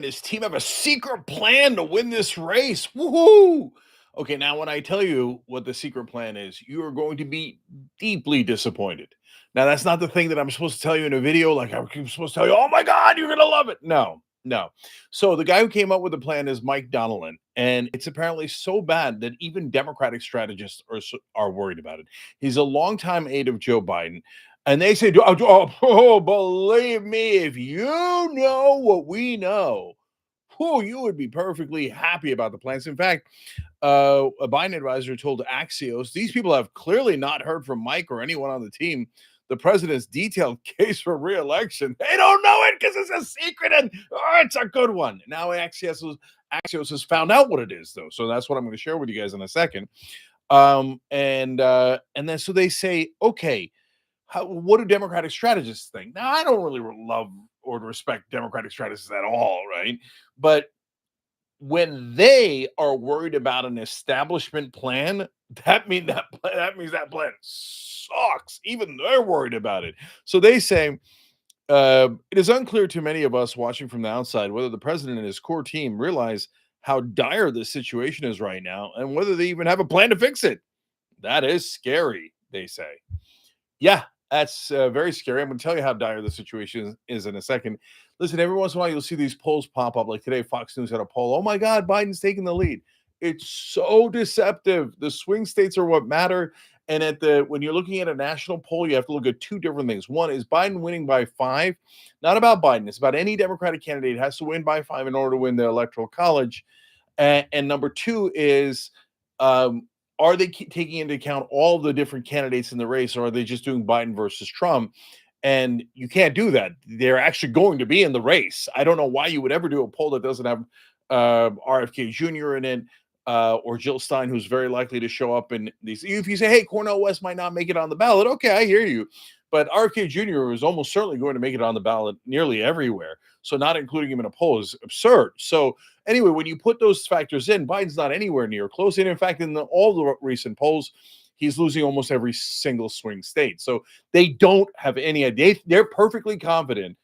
his team have a secret plan to win this race. Woohoo! Okay, now when I tell you what the secret plan is, you are going to be deeply disappointed. Now, that's not the thing that I'm supposed to tell you in a video. Like I'm supposed to tell you, oh my God, you're gonna love it. No, no. So the guy who came up with the plan is Mike Donnellan, and it's apparently so bad that even Democratic strategists are worried about it. He's a longtime aide of Joe Biden. And they say, believe me, if you know what we know, you would be perfectly happy about the plans. In fact, a Biden advisor told Axios, these people have clearly not heard from Mike or anyone on the team the president's detailed case for reelection. They don't know it because it's a secret, and it's a good one. Now Axios has found out what it is, though. So that's what I'm going to share with you guys in a second. And then so they say, okay, what do Democratic strategists think? Now, I don't really love or respect Democratic strategists at all, right? But when they are worried about an establishment plan, that means that plan sucks. Even they're worried about it. So they say it is unclear to many of us watching from the outside whether the president and his core team realize how dire the situation is right now and whether they even have a plan to fix it. That is scary, they say. Yeah, that's very scary. I'm going to tell you how dire the situation is in a second. Listen, every once in a while, you'll see these polls pop up. Like today, Fox News had a poll. Oh my God, Biden's taking the lead. It's so deceptive. The swing states are what matter. And when you're looking at a national poll, you have to look at two different things. One is Biden winning by 5. Not about Biden. It's about any Democratic candidate has to win by 5 in order to win the Electoral College. And number two is are they taking into account all the different candidates in the race, or are they just doing Biden versus Trump? And you can't do that. They're actually going to be in the race. I don't know why you would ever do a poll that doesn't have RFK Jr. in it, or Jill Stein, who's very likely to show up in these. If you say, hey, Cornel West might not make it on the ballot, okay, I hear you. But RFK Jr. is almost certainly going to make it on the ballot nearly everywhere. So not including him in a poll is absurd. So anyway, when you put those factors in, Biden's not anywhere near close. And in fact, in all the recent polls, he's losing almost every single swing state. So they don't have any idea. They're perfectly confident.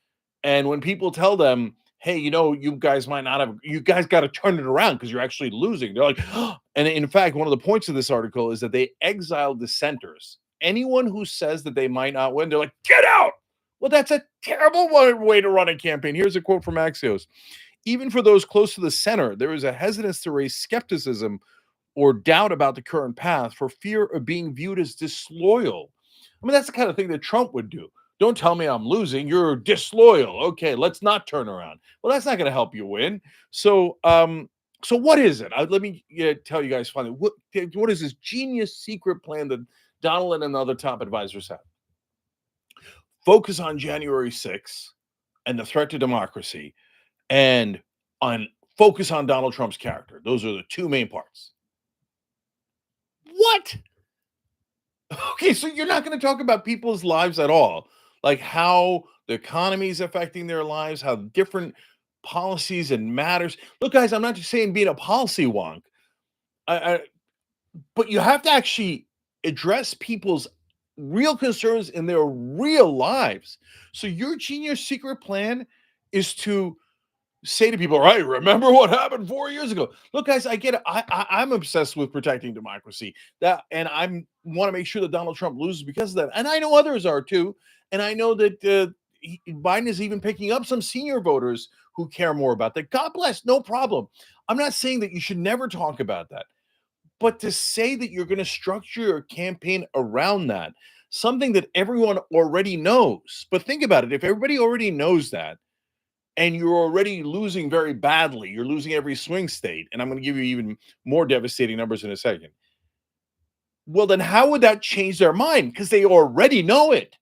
And when people tell them, hey, you guys might not have, you guys got to turn it around because you're actually losing. They're like, oh. And in fact, one of the points of this article is that they exiled dissenters. Anyone who says that they might not win, they're like, get out. Well, that's a terrible way to run a campaign. Here's a quote from Axios. Even for those close to the center, there is a hesitance to raise skepticism or doubt about the current path for fear of being viewed as disloyal. I mean, that's the kind of thing that Trump would do. Don't tell me I'm losing. You're disloyal. Okay, let's not turn around. Well, that's not going to help you win. So what is it? Let me tell you guys finally. What is this genius secret plan that Donald and other top advisors have? Focus on January 6th and the threat to democracy, and focus on Donald Trump's character. Those are the two main parts. What? Okay, so you're not going to talk about people's lives at all, like how the economy is affecting their lives, how different policies and matters. Look, guys, I'm not just saying being a policy wonk, but you have to actually address people's real concerns in their real lives. So your genius secret plan is to say to people, right, remember what happened 4 years ago. Look, guys, I get it. I'm obsessed with protecting democracy. And I want to make sure that Donald Trump loses because of that. And I know others are too. And I know that Biden is even picking up some senior voters who care more about that. God bless, no problem. I'm not saying that you should never talk about that. But to say that you're going to structure your campaign around that, something that everyone already knows. But think about it. If everybody already knows that, and you're already losing very badly, you're losing every swing state, and I'm going to give you even more devastating numbers in a second. Well, then how would that change their mind? Because they already know it.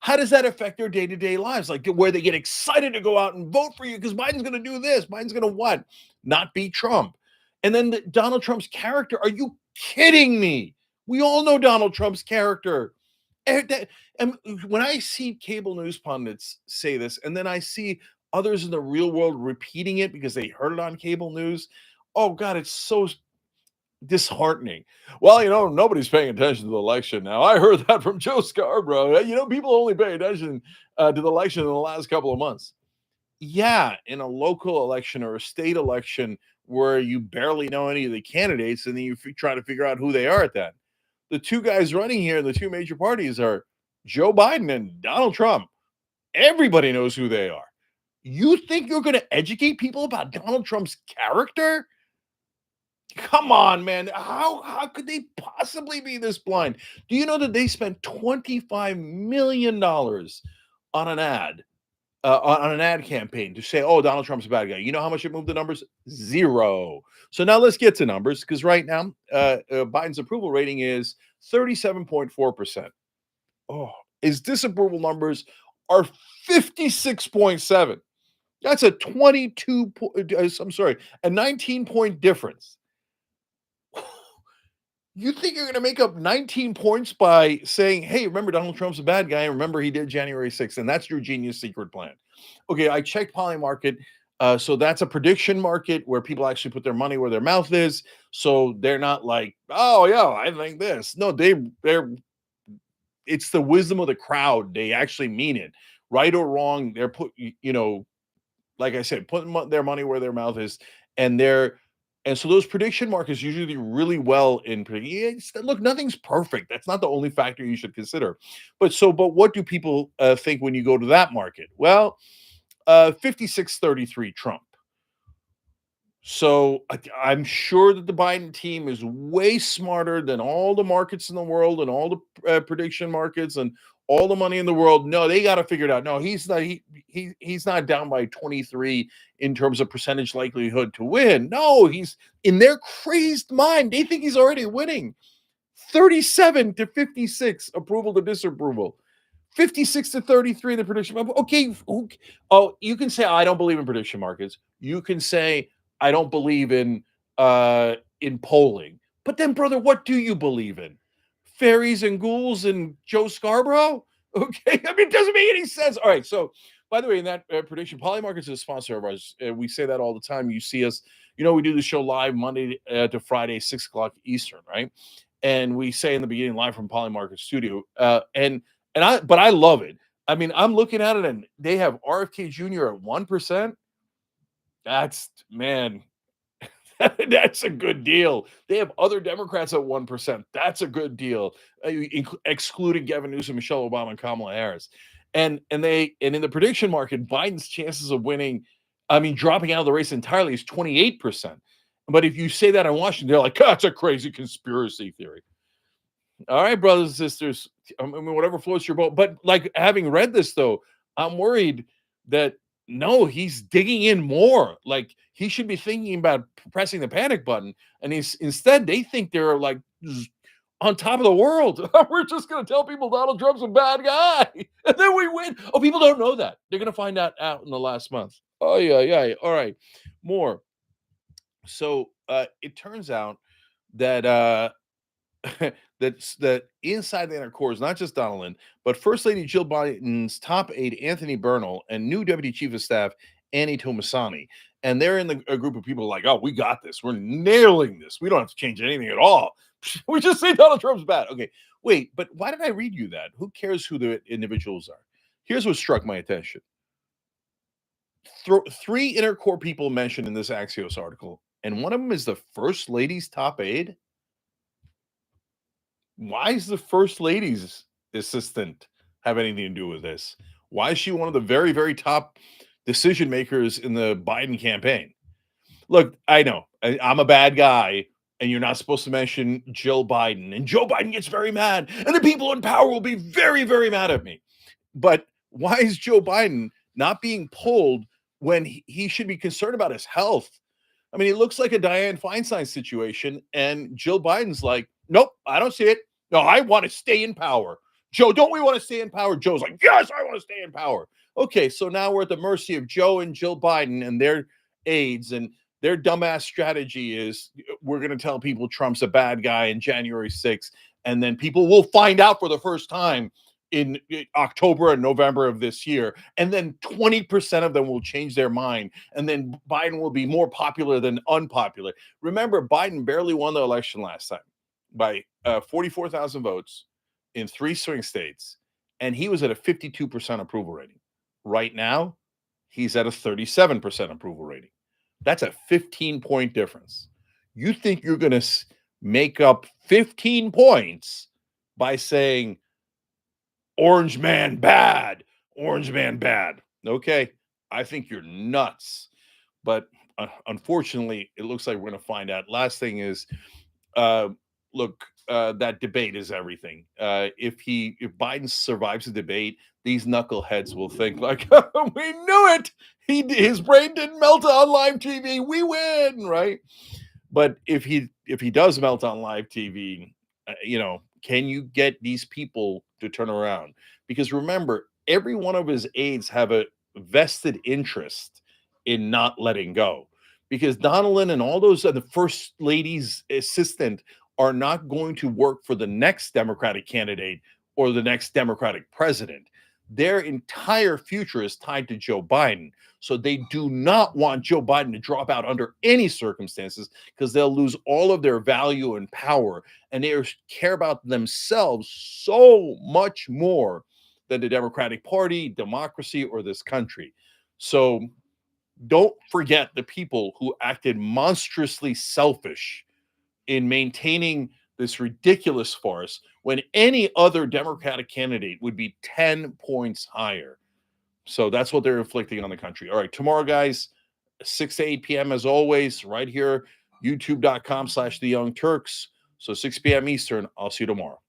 How does that affect their day-to-day lives? Like where they get excited to go out and vote for you because Biden's going to do this. Biden's going to what? Not beat Trump. And then Donald Trump's character. Are you kidding me? We all know Donald Trump's character. And when I see cable news pundits say this, and then I see others in the real world repeating it because they heard it on cable news, oh God, it's so disheartening. Well, nobody's paying attention to the election now. I heard that from Joe Scarborough. People only pay attention to the election in the last couple of months. Yeah, in a local election or a state election where you barely know any of the candidates, and then you try to figure out who they are at that. The two guys running here, the two major parties are Joe Biden and Donald Trump. Everybody knows who they are. You think you're going to educate people about Donald Trump's character? Come on, man. How could they possibly be this blind? Do you know that they spent $25 million on an ad, on an ad campaign to say, "Oh, Donald Trump's a bad guy." You know how much it moved the numbers? Zero. So now let's get to numbers because right now, Biden's approval rating is 37.4%. Oh, his disapproval numbers are 56.7. That's a I'm sorry, a 19-point difference. You think you're going to make up 19 points by saying, "Hey, remember Donald Trump's a bad guy. Remember he did January 6th," and that's your genius secret plan. Okay, I checked Polymarket. So that's a prediction market where people actually put their money where their mouth is. So they're not like, "Oh yeah, I think this." No, they're it's the wisdom of the crowd. They actually mean it, right or wrong. They're like I said, putting their money where their mouth is, and so those prediction markets usually do really well in look, nothing's perfect. That's not the only factor you should consider. But what do people think when you go to that market? Well, 56-33 Trump. So I'm sure that the Biden team is way smarter than all the markets in the world and all the prediction markets and all the money in the world. No, they got to figure it out. No, he's not. He's not down by 23 in terms of percentage likelihood to win. No, he's in their crazed mind. They think he's already winning. 37-56 approval to disapproval. 56-33 the prediction. Okay, you can say I don't believe in prediction markets. You can say I don't believe in polling. But then, brother, what do you believe in? Fairies and ghouls and Joe Scarborough? Okay, I mean, it doesn't make any sense. All right, so by the way, in that prediction, Polymarkets is a sponsor of ours. We say that all the time. You see us, we do the show live Monday to Friday, 6 o'clock Eastern, right? And we say in the beginning, live from Polymarket Studio, but I love it. I mean, I'm looking at it, and they have RFK Jr. at 1%. That's man, that's a good deal. They have other Democrats at 1%. That's a good deal, excluding Gavin Newsom, Michelle Obama, and Kamala Harris. And in the prediction market, Biden's chances of winning, I mean, dropping out of the race entirely is 28%. But if you say that in Washington, they're like, "That's a crazy conspiracy theory." All right, brothers and sisters. I mean, whatever floats your boat. But like having read this, though, I'm worried that no, he's digging in more. Like he should be thinking about pressing the panic button, and instead they think they're like on top of the world. We're just going to tell people Donald Trump's a bad guy, and then we win. Oh, people don't know that. They're going to find out in the last month. Oh yeah. All right, more. So it turns out that that inside the inner core is not just Donald, but First Lady Jill Biden's top aide Anthony Bernal and new Deputy Chief of Staff Annie Tomasani. And they're in a group of people like, "Oh, we got this. We're nailing this. We don't have to change anything at all. We just say Donald Trump's bad." Okay, wait, but why did I read you that? Who cares who the individuals are? Here's what struck my attention. Three inner core people mentioned in this Axios article, and one of them is the First Lady's top aide. Why is the first lady's assistant have anything to do with this? Why is she one of the very, very top decision makers in the Biden campaign? Look, I know I'm a bad guy, and you're not supposed to mention Jill Biden, and Joe Biden gets very mad, and the people in power will be very, very mad at me. But why is Joe Biden not being pulled when he should be concerned about his health? I mean, it looks like a Dianne Feinstein situation, and Jill Biden's like, "Nope, I don't see it. No, I want to stay in power." Joe, don't we want to stay in power? Joe's like, "Yes, I want to stay in power." Okay, so now we're at the mercy of Joe and Jill Biden and their aides, and their dumbass strategy is we're going to tell people Trump's a bad guy in January 6th, and then people will find out for the first time in October and November of this year, and then 20% of them will change their mind, and then Biden will be more popular than unpopular. Remember, Biden barely won the election last time by 44,000 votes in 3 swing states, and he was at a 52% approval rating. Right now, He's at a 37% approval rating. That's a 15-point difference. You think you're going to make up 15 points by saying, Orange man bad, Orange man bad. Okay, I think you're nuts. But unfortunately, it looks like we're going to find out. Last thing is, uh, look, that debate is everything. If Biden survives the debate, these knuckleheads will think like, we knew it. His brain didn't melt on live TV. We win, right? But if he does melt on live TV, can you get these people to turn around? Because remember, every one of his aides have a vested interest in not letting go. Because Donaldson and all those the first lady's assistant are not going to work for the next Democratic candidate or the next Democratic president. Their entire future is tied to Joe Biden. So they do not want Joe Biden to drop out under any circumstances because they'll lose all of their value and power. And they care about themselves so much more than the Democratic Party, democracy, or this country. So don't forget the people who acted monstrously selfish in maintaining this ridiculous farce when any other Democratic candidate would be 10 points higher. So that's what they're inflicting on the country. All right, tomorrow, guys, 6 to 8 p.m. as always, right here, youtube.com/the Young Turks. So 6 p.m. Eastern. I'll see you tomorrow.